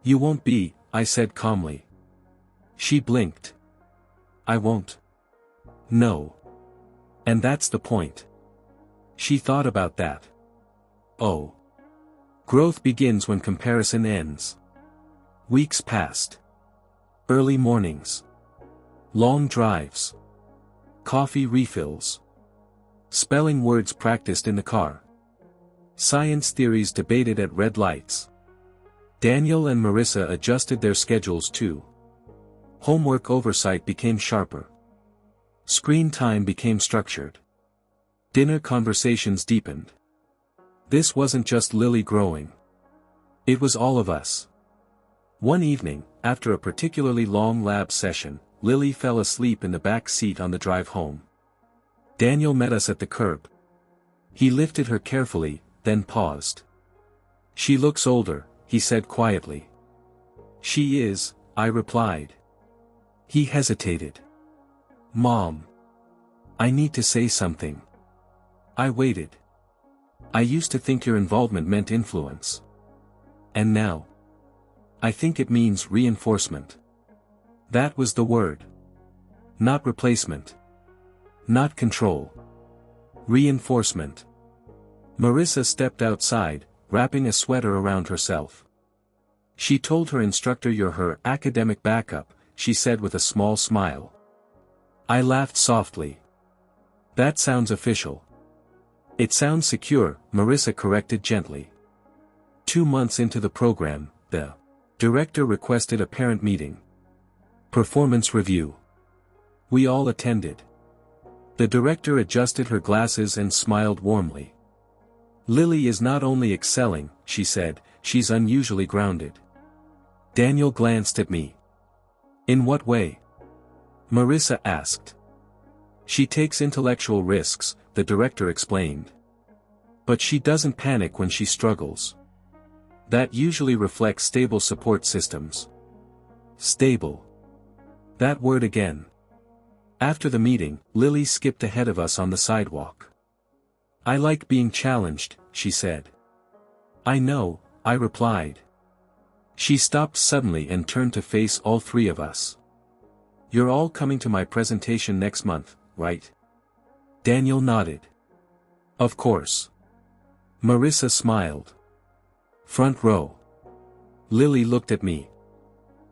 You won't be, I said calmly. She blinked. I won't. No. And that's the point. She thought about that. Oh. Growth begins when comparison ends. Weeks passed. Early mornings. Long drives. Coffee refills. Spelling words practiced in the car. Science theories debated at red lights. Daniel and Marissa adjusted their schedules too. Homework oversight became sharper. Screen time became structured. Dinner conversations deepened. This wasn't just Lily growing. It was all of us. One evening, after a particularly long lab session, Lily fell asleep in the back seat on the drive home. Daniel met us at the curb. He lifted her carefully, then paused. "She looks older," he said quietly. "She is," I replied. He hesitated. "Mom. I need to say something." I waited. "I used to think your involvement meant influence. And now? I think it means reinforcement." That was the word. Not replacement. Not control. Reinforcement. Marissa stepped outside, wrapping a sweater around herself. "She told her instructor you're her academic backup," she said with a small smile. I laughed softly. "That sounds official." "It sounds secure," Marissa corrected gently. 2 months into the program, the director requested a parent meeting. Performance review. We all attended. The director adjusted her glasses and smiled warmly. "Lily is not only excelling," she said, "she's unusually grounded." Daniel glanced at me. "In what way?" Marissa asked. "She takes intellectual risks," the director explained. "But she doesn't panic when she struggles. That usually reflects stable support systems." Stable. That word again. After the meeting, Lily skipped ahead of us on the sidewalk. "I like being challenged," she said. "I know," I replied. She stopped suddenly and turned to face all three of us. "You're all coming to my presentation next month, right?" Daniel nodded. "Of course." Marissa smiled. "Front row." Lily looked at me.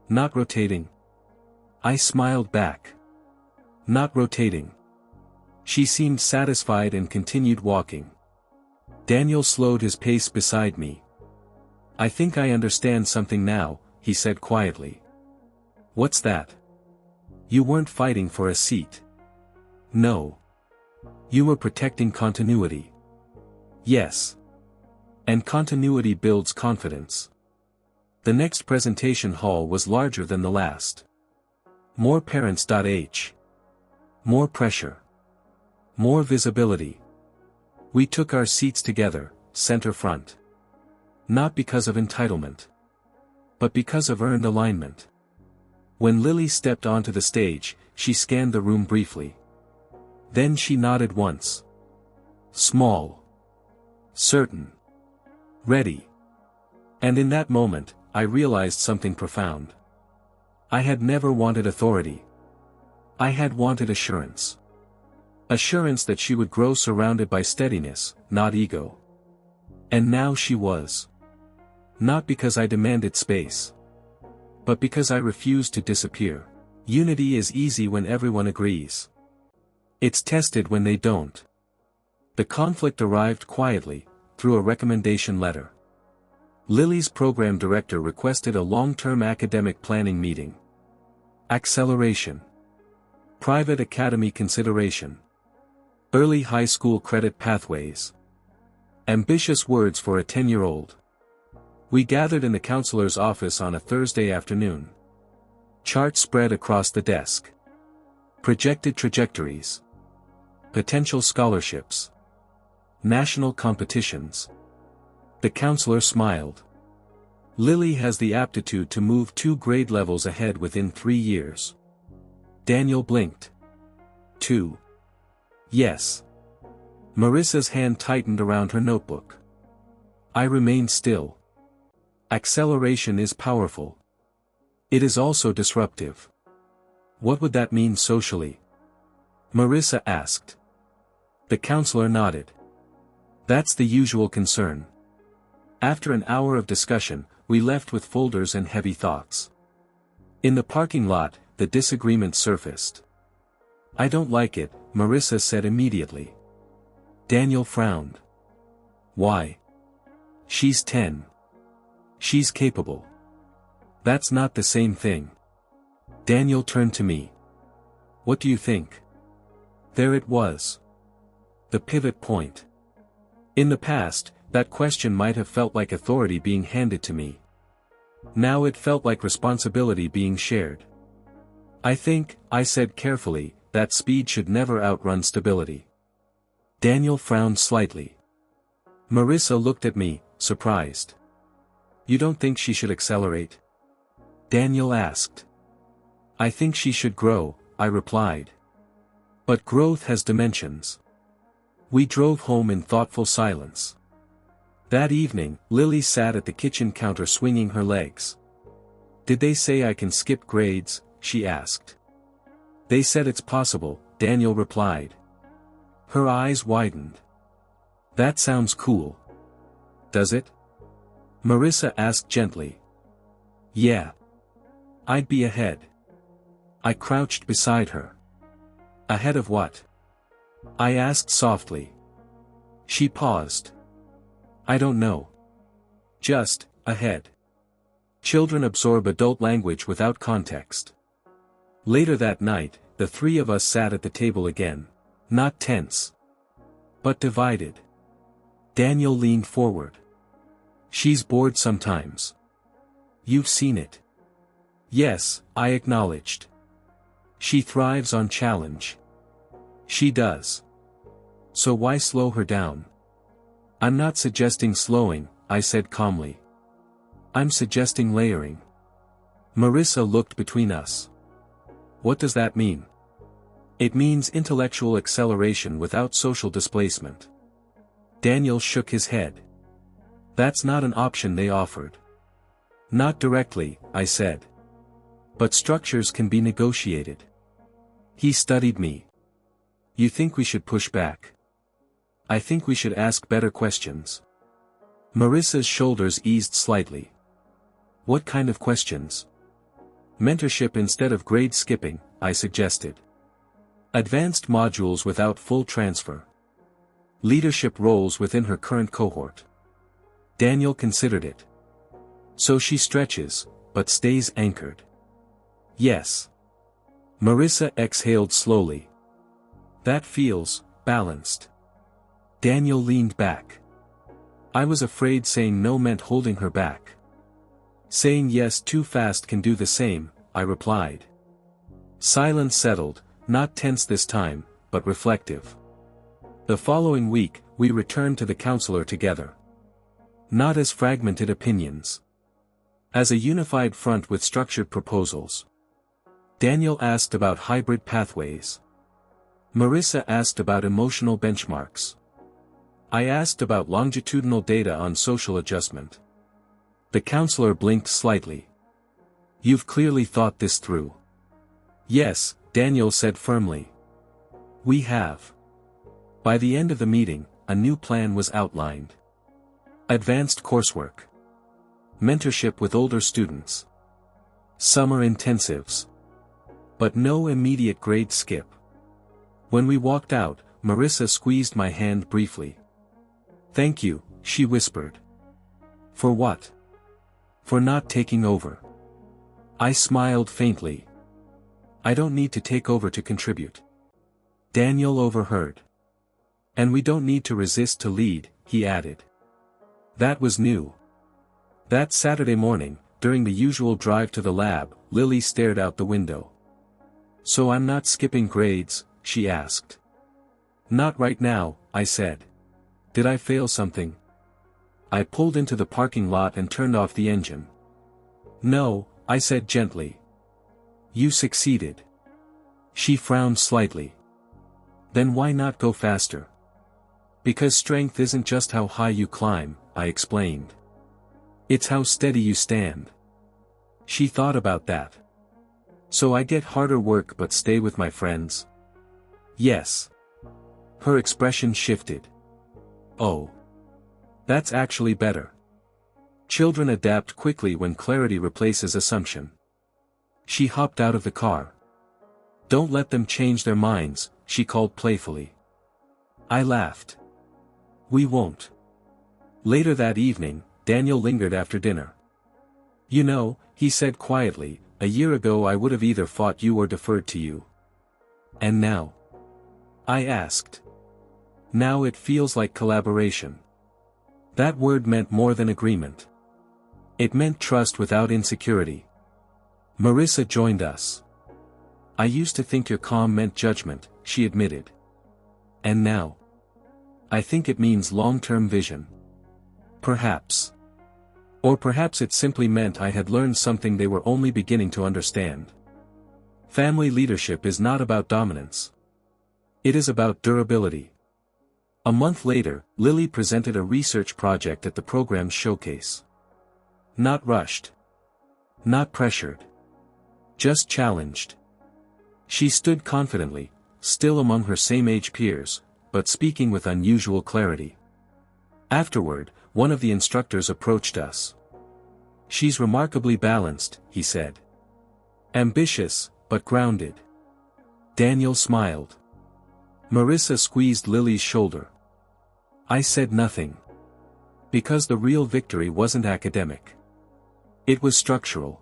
"Not rotating?" I smiled back. "Not rotating." She seemed satisfied and continued walking. Daniel slowed his pace beside me. "I think I understand something now," he said quietly. "What's that?" "You weren't fighting for a seat." "No. You were protecting continuity." "Yes. And continuity builds confidence." The next presentation hall was larger than the last. More parents. More pressure. More visibility. We took our seats together, center front. Not because of entitlement. But because of earned alignment. When Lily stepped onto the stage, she scanned the room briefly. Then she nodded once. Small. Certain. Ready. And in that moment, I realized something profound. I had never wanted authority. I had wanted assurance. Assurance that she would grow surrounded by steadiness, not ego. And now she was. Not because I demanded space. But because I refused to disappear. Unity is easy when everyone agrees. It's tested when they don't. The conflict arrived quietly, through a recommendation letter. Lily's program director requested a long-term academic planning meeting. Acceleration. Private academy consideration. Early high school credit pathways. Ambitious words for a 10-year-old. We gathered in the counselor's office on a Thursday afternoon. Charts spread across the desk. Projected trajectories. Potential scholarships. National competitions. The counselor smiled. Lily has the aptitude to move 2 grade levels ahead within 3 years. Daniel blinked. 2. Yes. Marissa's hand tightened around her notebook. I remained still. Acceleration is powerful. It is also disruptive. What would that mean socially? Marissa asked. The counselor nodded. That's the usual concern. After an hour of discussion, we left with folders and heavy thoughts. In the parking lot, the disagreement surfaced. I don't like it, Marissa said immediately. Daniel frowned. Why? She's 10. She's capable. That's not the same thing. Daniel turned to me. What do you think? There it was. The pivot point. In the past, that question might have felt like authority being handed to me. Now it felt like responsibility being shared. I think, I said carefully, that speed should never outrun stability. Daniel frowned slightly. Marissa looked at me, surprised. You don't think she should accelerate? Daniel asked. I think she should grow, I replied. But growth has dimensions. We drove home in thoughtful silence. That evening, Lily sat at the kitchen counter swinging her legs. Did they say I can skip grades? She asked. They said it's possible, Daniel replied. Her eyes widened. That sounds cool. Does it? Marissa asked gently. Yeah. I'd be ahead. I crouched beside her. Ahead of what? I asked softly. She paused. I don't know. Just, ahead. Children absorb adult language without context. Later that night, the three of us sat at the table again. Not tense. But divided. Daniel leaned forward. She's bored sometimes. You've seen it. Yes, I acknowledged. She thrives on challenge. She does. So why slow her down? I'm not suggesting slowing, I said calmly. I'm suggesting layering. Marissa looked between us. What does that mean? It means intellectual acceleration without social displacement. Daniel shook his head. That's not an option they offered. Not directly, I said. But structures can be negotiated. He studied me. You think we should push back? I think we should ask better questions. Marissa's shoulders eased slightly. What kind of questions? Mentorship instead of grade skipping, I suggested. Advanced modules without full transfer. Leadership roles within her current cohort. Daniel considered it. So she stretches, but stays anchored. Yes. Marissa exhaled slowly. That feels balanced. Daniel leaned back. I was afraid saying no meant holding her back. Saying yes too fast can do the same, I replied. Silence settled, not tense this time, but reflective. The following week, we returned to the counselor together. Not as fragmented opinions. As a unified front with structured proposals. Daniel asked about hybrid pathways. Marissa asked about emotional benchmarks. I asked about longitudinal data on social adjustment. The counselor blinked slightly. You've clearly thought this through. Yes, Daniel said firmly. We have. By the end of the meeting, a new plan was outlined. Advanced coursework. Mentorship with older students. Summer intensives. But no immediate grade skip. When we walked out, Marissa squeezed my hand briefly. Thank you, she whispered. For what? For not taking over. I smiled faintly. I don't need to take over to contribute. Daniel overheard. And we don't need to resist to lead, he added. That was new. That Saturday morning, during the usual drive to the lab, Lily stared out the window. So I'm not skipping grades, she asked. Not right now, I said. Did I fail something? I pulled into the parking lot and turned off the engine. No, I said gently. You succeeded. She frowned slightly. Then why not go faster? Because strength isn't just how high you climb, I explained. It's how steady you stand. She thought about that. So I get harder work but stay with my friends? Yes. Her expression shifted. Oh. That's actually better. Children adapt quickly when clarity replaces assumption. She hopped out of the car. Don't let them change their minds, she called playfully. I laughed. We won't. Later that evening, Daniel lingered after dinner. You know, he said quietly, a year ago I would have either fought you or deferred to you. And now? I asked. Now it feels like collaboration. That word meant more than agreement. It meant trust without insecurity. Marissa joined us. I used to think your calm meant judgment, she admitted. And now? I think it means long-term vision. Perhaps. Or perhaps it simply meant I had learned something they were only beginning to understand. Family leadership is not about dominance. It is about durability. A month later, Lily presented a research project at the program's showcase. Not rushed. Not pressured. Just challenged. She stood confidently, still among her same-age peers, but speaking with unusual clarity. Afterward, one of the instructors approached us. She's remarkably balanced, he said. Ambitious, but grounded. Daniel smiled. Marissa squeezed Lily's shoulder. I said nothing. Because the real victory wasn't academic. It was structural.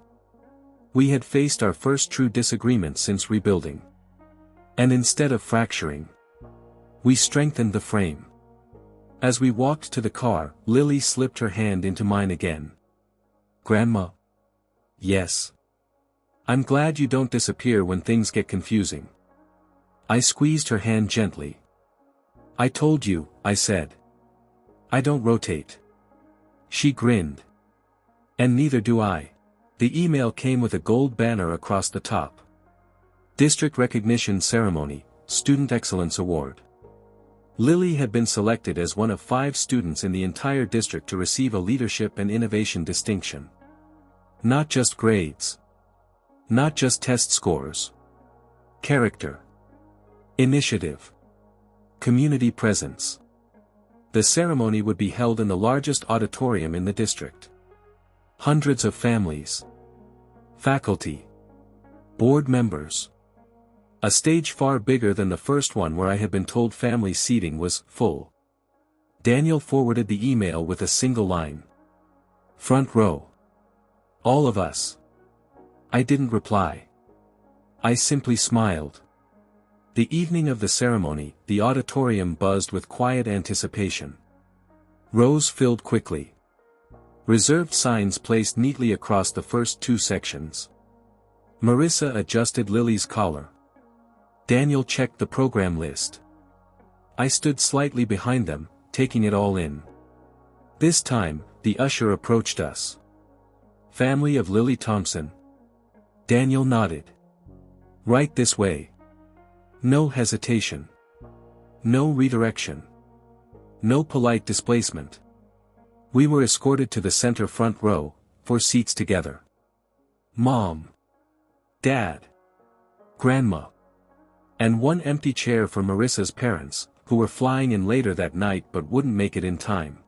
We had faced our first true disagreement since rebuilding. And instead of fracturing, we strengthened the frame. As we walked to the car, Lily slipped her hand into mine again. Grandma? Yes. I'm glad you don't disappear when things get confusing. I squeezed her hand gently. I told you, I said. I don't rotate. She grinned. And neither do I. The email came with a gold banner across the top. District Recognition Ceremony, Student Excellence Award. Lily had been selected as one of 5 students in the entire district to receive a leadership and innovation distinction. Not just grades. Not just test scores. Character. Initiative. Community presence. The ceremony would be held in the largest auditorium in the district. Hundreds of families. Faculty. Board members. A stage far bigger than the first one where I had been told family seating was full. Daniel forwarded the email with a single line. Front row. All of us. I didn't reply. I simply smiled. The evening of the ceremony, the auditorium buzzed with quiet anticipation. Rows filled quickly. Reserved signs placed neatly across the first 2 sections. Marissa adjusted Lily's collar. Daniel checked the program list. I stood slightly behind them, taking it all in. This time, the usher approached us. Family of Lily Thompson. Daniel nodded. Right this way. No hesitation. No redirection. No polite displacement. We were escorted to the center front row, 4 seats together. Mom. Dad. Grandma. And 1 empty chair for Marissa's parents, who were flying in later that night but wouldn't make it in time.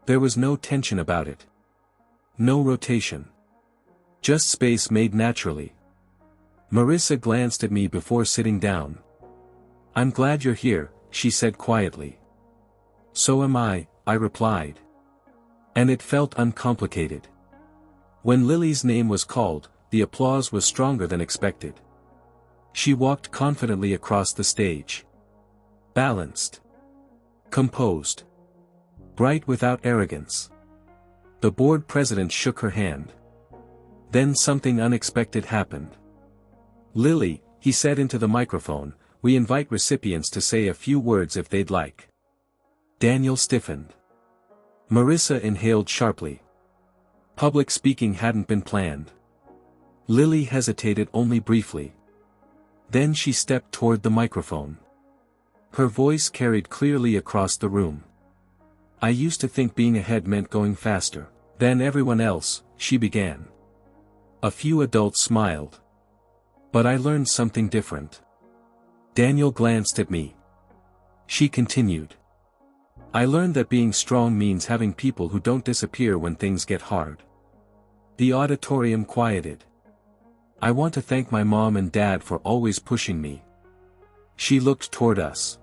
There was no tension about it. No rotation. Just space made naturally. Marissa glanced at me before sitting down. I'm glad you're here, she said quietly. So am I replied. And it felt uncomplicated. When Lily's name was called, the applause was stronger than expected. She walked confidently across the stage. Balanced. Composed. Bright without arrogance. The board president shook her hand. Then something unexpected happened. Lily, he said into the microphone, we invite recipients to say a few words if they'd like. Daniel stiffened. Marissa inhaled sharply. Public speaking hadn't been planned. Lily hesitated only briefly. Then she stepped toward the microphone. Her voice carried clearly across the room. I used to think being ahead meant going faster than everyone else, she began. A few adults smiled. But I learned something different. Daniel glanced at me. She continued. I learned that being strong means having people who don't disappear when things get hard. The auditorium quieted. I want to thank my mom and dad for always pushing me. She looked toward us.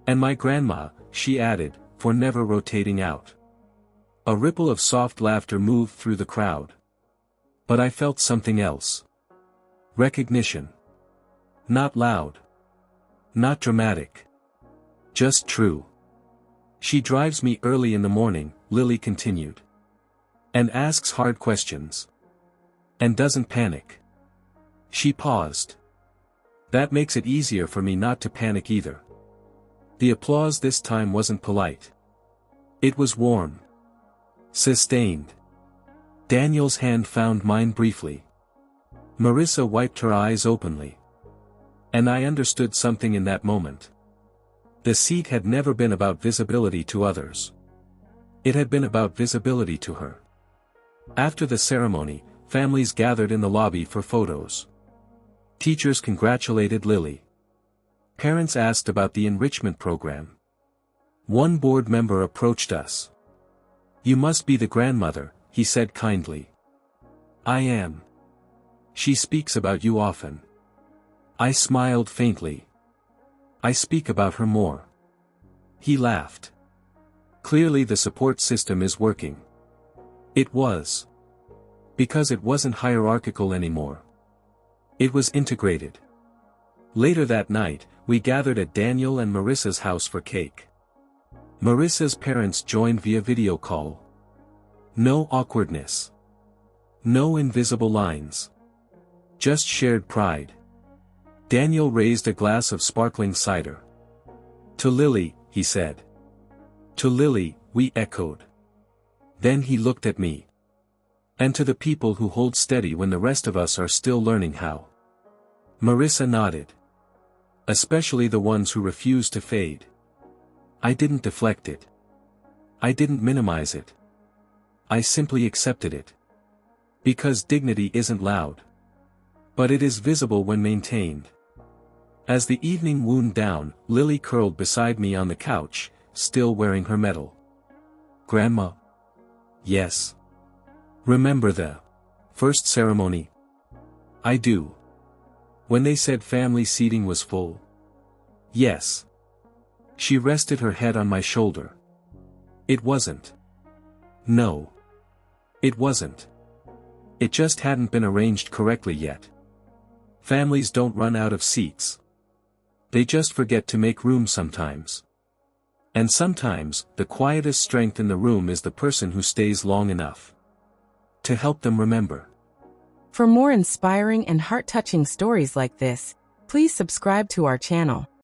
And my grandma, she added, for never rotating out. A ripple of soft laughter moved through the crowd. But I felt something else. Recognition. Not loud. Not dramatic. Just true. She drives me early in the morning, Lily continued. And asks hard questions. And doesn't panic. She paused. That makes it easier for me not to panic either. The applause this time wasn't polite. It was warm. Sustained. Daniel's hand found mine briefly. Marissa wiped her eyes openly. And I understood something in that moment. The seat had never been about visibility to others. It had been about visibility to her. After the ceremony, families gathered in the lobby for photos. Teachers congratulated Lily. Parents asked about the enrichment program. One board member approached us. You must be the grandmother, he said kindly. I am. She speaks about you often. I smiled faintly. I speak about her more. He laughed. Clearly the support system is working. It was. Because it wasn't hierarchical anymore. It was integrated. Later that night, we gathered at Daniel and Marissa's house for cake. Marissa's parents joined via video call. No awkwardness. No invisible lines. Just shared pride. Daniel raised a glass of sparkling cider. To Lily, he said. To Lily, we echoed. Then he looked at me. And to the people who hold steady when the rest of us are still learning how. Marissa nodded. Especially the ones who refuse to fade. I didn't deflect it. I didn't minimize it. I simply accepted it. Because dignity isn't loud. But it is visible when maintained. As the evening wound down, Lily curled beside me on the couch, still wearing her medal. Grandma? Yes. Remember the first ceremony? I do. When they said family seating was full? Yes. She rested her head on my shoulder. It wasn't. No. It wasn't. It just hadn't been arranged correctly yet. Families don't run out of seats. They just forget to make room sometimes. And sometimes, the quietest strength in the room is the person who stays long enough to help them remember. For more inspiring and heart-touching stories like this, please subscribe to our channel.